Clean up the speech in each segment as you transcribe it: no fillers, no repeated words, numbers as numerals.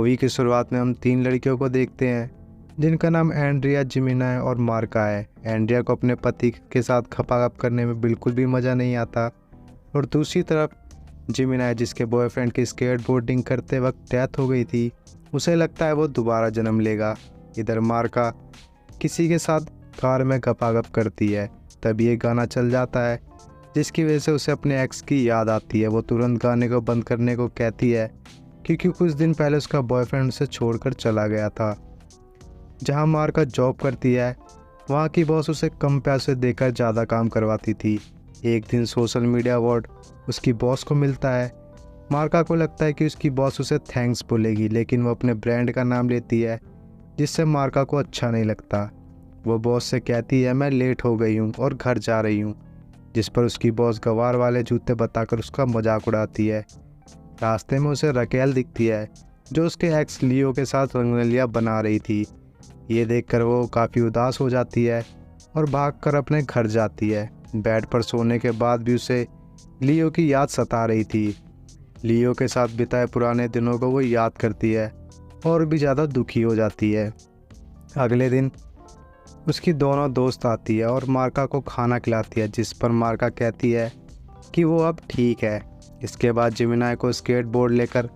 Movie की शुरुआत में हम 3 लड़कियों को देखते हैं जिनका नाम एंड्रिया, जिमिनाय और मार्का है। एंड्रिया को अपने पति के साथ खपाखप करने में बिल्कुल भी मज़ा नहीं आता और दूसरी तरफ जिमिनाय, जिसके बॉयफ्रेंड की स्केटबोर्डिंग करते वक्त डेथ हो गई थी, उसे लगता है वो दोबारा जन्म लेगा। इधर मार्का किसी के साथ कार में खपाखप करती है, तभी एक गाना चल जाता है जिसकी वजह से उसे अपने एक्स की याद आती है। वो तुरंत गाने को बंद करने को कहती है क्योंकि कुछ दिन पहले उसका बॉयफ्रेंड उसे छोड़कर चला गया था। जहां मार्का जॉब करती है, वहां की बॉस उसे कम पैसे देकर ज़्यादा काम करवाती थी। एक दिन सोशल मीडिया अवार्ड उसकी बॉस को मिलता है। मार्का को लगता है कि उसकी बॉस उसे थैंक्स बोलेगी, लेकिन वो अपने ब्रांड का नाम लेती है जिससे मार्का को अच्छा नहीं लगता। वो बॉस से कहती है मैं लेट हो गई हूँ और घर जा रही हूँ, जिस पर उसकी बॉस गवार वाले जूते बताकर उसका मजाक उड़ाती है। रास्ते में उसे रकेल दिखती है जो उसके एक्स लियो के साथ रंगरलिया बना रही थी। ये देखकर वो काफ़ी उदास हो जाती है और भागकर अपने घर जाती है। बेड पर सोने के बाद भी उसे लियो की याद सता रही थी। लियो के साथ बिताए पुराने दिनों को वो याद करती है और भी ज़्यादा दुखी हो जाती है। अगले दिन उसकी दोनों दोस्त आती है और मार्का को खाना खिलाती है, जिस पर मार्का कहती है कि वो अब ठीक है। इसके बाद जिमिनाय को स्केटबोर्ड लेकर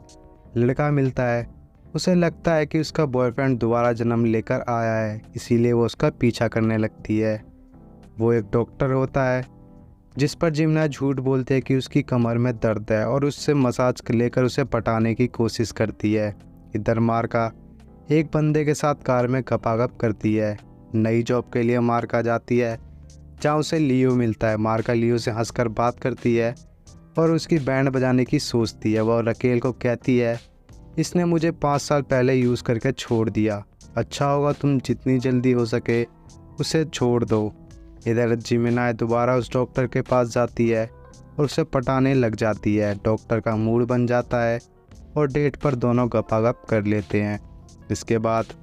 लड़का मिलता है। उसे लगता है कि उसका बॉयफ्रेंड दोबारा जन्म लेकर आया है, इसीलिए वो उसका पीछा करने लगती है। वो एक डॉक्टर होता है, जिस पर जिमिनाय झूठ बोलते हैं कि उसकी कमर में दर्द है और उससे मसाज लेकर उसे पटाने की कोशिश करती है। इधर मार्का एक बंदे के साथ कार में खपाखप करती है। नई जॉब के लिए मार्का जाती है जहाँ उसे लियो मिलता है। मार्का लियो से हंसकर बात करती है और उसकी बैंड बजाने की सोचती है। वह रकेल को कहती है इसने मुझे 5 साल पहले यूज़ करके छोड़ दिया, अच्छा होगा तुम जितनी जल्दी हो सके उसे छोड़ दो। इधर जिमिनाय दोबारा उस डॉक्टर के पास जाती है और उसे पटाने लग जाती है। डॉक्टर का मूड बन जाता है और डेट पर दोनों गपागप कर लेते हैं। इसके बाद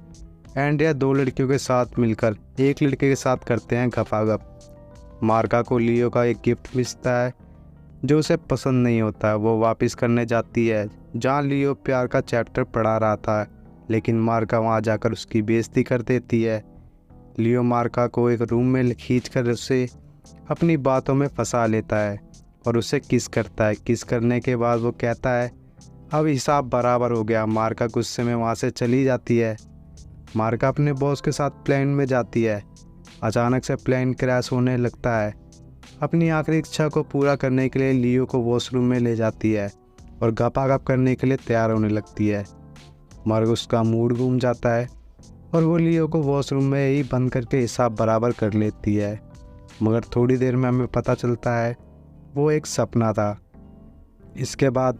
एंड्रिया 2 लड़कियों के साथ मिलकर एक लड़के के साथ करते हैं गपागप। मार्का को लियो का एक गिफ्ट मिलता है जो उसे पसंद नहीं होता है। वो वापस करने जाती है जहाँ लियो प्यार का चैप्टर पढ़ा रहा था, लेकिन मार्का वहाँ जाकर उसकी बेइज्जती कर देती है। लियो मार्का को एक रूम में खींचकर उसे अपनी बातों में फंसा लेता है और उसे किस करता है। किस करने के बाद वो कहता है अब हिसाब बराबर हो गया। मार्का गुस्से में वहाँ से चली जाती है। मार्का अपने बॉस के साथ प्लेन में जाती है। अचानक से प्लेन क्रैश होने लगता है। अपनी आखिरी इच्छा को पूरा करने के लिए लियो को वॉशरूम में ले जाती है और गपागप करने के लिए तैयार होने लगती है। मगर उसका मूड घूम जाता है और वो लियो को वॉशरूम में ही बंद करके हिसाब बराबर कर लेती है। मगर थोड़ी देर में हमें पता चलता है वो एक सपना था। इसके बाद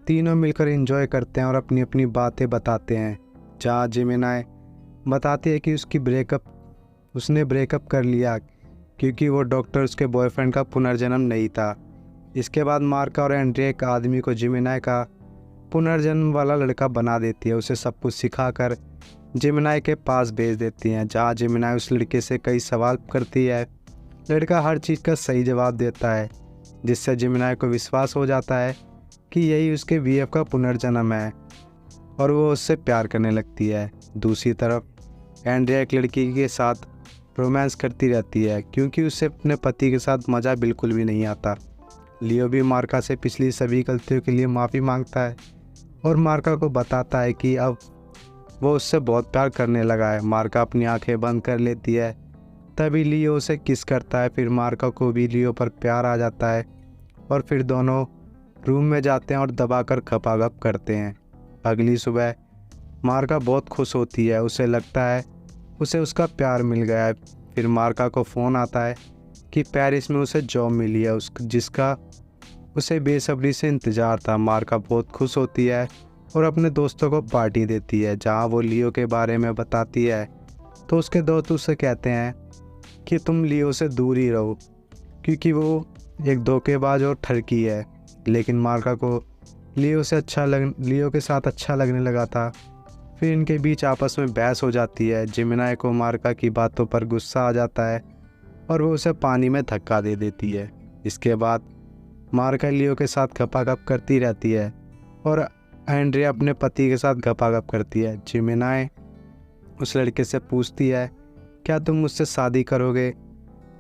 तीनों मिलकर एंजॉय करते हैं और अपनी अपनी बातें बताते हैं। जहाँ जिमिनाय बताती है कि उसने ब्रेकअप कर लिया क्योंकि वो डॉक्टर उसके बॉयफ्रेंड का पुनर्जन्म नहीं था। इसके बाद मार्का और एंड्रिया एक आदमी को जिमिनाय का पुनर्जन्म वाला लड़का बना देती है। उसे सब कुछ सिखाकर जिमिनाय के पास भेज देती हैं, जहाँ जिमिनाय उस लड़के से कई सवाल करती है। लड़का हर चीज़ का सही जवाब देता है, जिससे जिमिनाय को विश्वास हो जाता है कि यही उसके वीएफ का पुनर्जन्म है और वो उससे प्यार करने लगती है। दूसरी तरफ एंड्रिया एक लड़की के साथ रोमांस करती रहती है क्योंकि उसे अपने पति के साथ मज़ा बिल्कुल भी नहीं आता। लियो भी मार्का से पिछली सभी गलतियों के लिए माफ़ी मांगता है और मार्का को बताता है कि अब वो उससे बहुत प्यार करने लगा है। मार्का अपनी आंखें बंद कर लेती है, तभी लियो उसे किस करता है। फिर मार्का को भी लियो पर प्यार आ जाता है और फिर दोनों रूम में जाते हैं और दबाकर खपाखप करते हैं। अगली सुबह मार्का बहुत खुश होती है। उसे लगता है उसे उसका प्यार मिल गया है। फिर मार्का को फ़ोन आता है कि पेरिस में उसे जॉब मिली है जिसका उसे बेसब्री से इंतज़ार था। मार्का बहुत खुश होती है और अपने दोस्तों को पार्टी देती है। जहाँ वो लियो के बारे में बताती है तो उसके दोस्त उससे कहते हैं कि तुम लियो से दूर ही रहो क्योंकि वो एक धोखेबाज और ठरकी है। लेकिन मार्का को लियो के साथ अच्छा लगने लगा था। फिर इनके बीच आपस में बहस हो जाती है। जिमिनाय को मार्का की बातों पर गुस्सा आ जाता है और वो उसे पानी में धक्का दे देती है। इसके बाद मार्का लियो के साथ खपाखप करती रहती है और एंड्रिया अपने पति के साथ गपागप करती है। जिमिनाई उस लड़के से पूछती है, क्या तुम मुझसे शादी करोगे?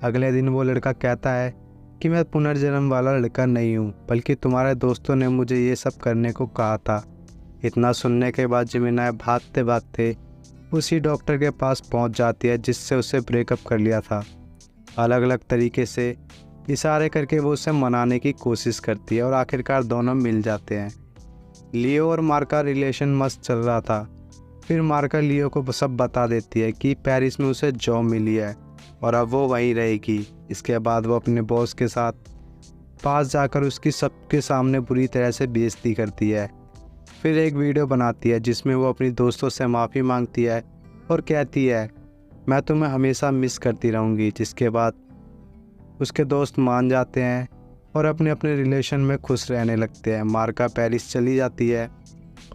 अगले दिन वो लड़का कहता है कि मैं पुनर्जन्म वाला लड़का नहीं हूँ, बल्कि तुम्हारे दोस्तों ने मुझे ये सब करने को कहा था। इतना सुनने के बाद जिमिनाई भागते भागते उसी डॉक्टर के पास पहुँच जाती है जिससे उसे ब्रेकअप कर लिया था। अलग अलग तरीके से इशारे करके वो उसे मनाने की कोशिश करती है और आखिरकार दोनों मिल जाते हैं। लियो और मार्क का रिलेशन मस्त चल रहा था। फिर मार्का लियो को सब बता देती है कि पेरिस में उसे जॉब मिली है और अब वो वहीं रहेगी। इसके बाद वो अपने बॉस के साथ पास जाकर उसकी सबके सामने बुरी तरह से बेइज्जती करती है। फिर एक वीडियो बनाती है जिसमें वो अपनी दोस्तों से माफ़ी मांगती है और कहती है, मैं तुम्हें हमेशा मिस करती रहूँगी। जिसके बाद उसके दोस्त मान जाते हैं और अपने अपने रिलेशन में खुश रहने लगते हैं। मार्का पेरिस चली जाती है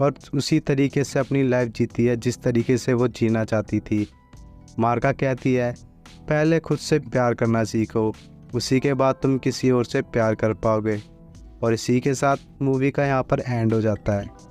और उसी तरीके से अपनी लाइफ जीती है जिस तरीके से वो जीना चाहती थी। मार्का कहती है, पहले खुद से प्यार करना सीखो, उसी के बाद तुम किसी और से प्यार कर पाओगे। और इसी के साथ मूवी का यहाँ पर एंड हो जाता है।